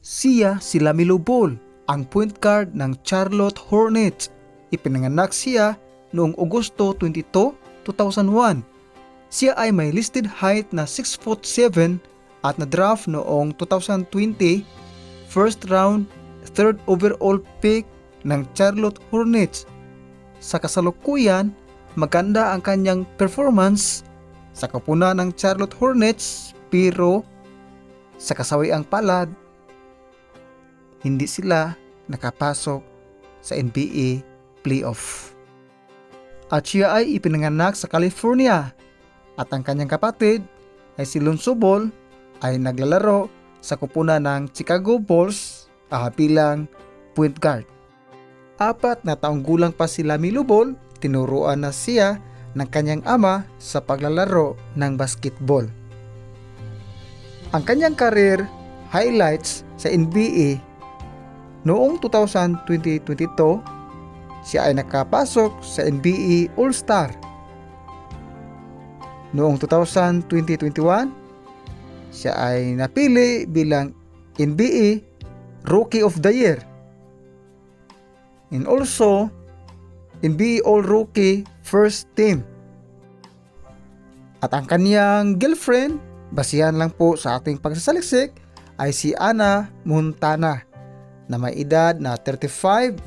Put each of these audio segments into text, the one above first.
Siya si Lamelo Ball, ang point guard ng Charlotte Hornets. Ipinanganak siya noong Agosto 22, 2001. Siya ay may listed height na 6'7" at na-draft noong 2020, first round, third overall pick ng Charlotte Hornets. Sa kasalukuyan, maganda ang kanyang performance sa koponan ng Charlotte Hornets, pero sa kasawiang palad, hindi sila nakapasok sa NBA playoff. At siya ay ipinanganak sa California at ang kanyang kapatid ay si Lonzo Ball ay naglalaro sa koponan ng Chicago Bulls bilang point guard. 4 na taong gulang pa si Lamelo Ball, tinuruan na siya ng kanyang ama sa paglalaro ng basketball. Ang kanyang career highlights sa NBA. Noong 2020-22, siya ay nakapasok sa NBA All-Star. Noong 2020-21, siya ay napili bilang NBA Rookie of the Year. And also, NBA All-Rookie First Team. At ang kaniyang girlfriend, basihan lang po sa ating pagsasaliksik, ay si Ana Montana na may edad na 35.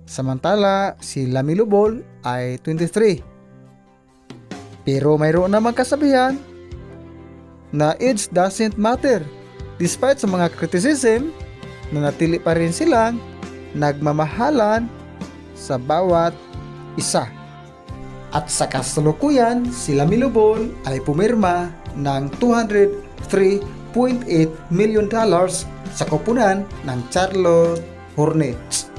Samantala, si Lamelo Ball ay 23. Pero mayroon namang kasabihan na age doesn't matter. Despite sa mga criticism, nanatili pa rin silang nagmamahalan sa bawat isa. At sa kasalukuyan, si Lamelo Ball ay pumirma ng $203.8 million sa koponan ng Charlotte Hornets.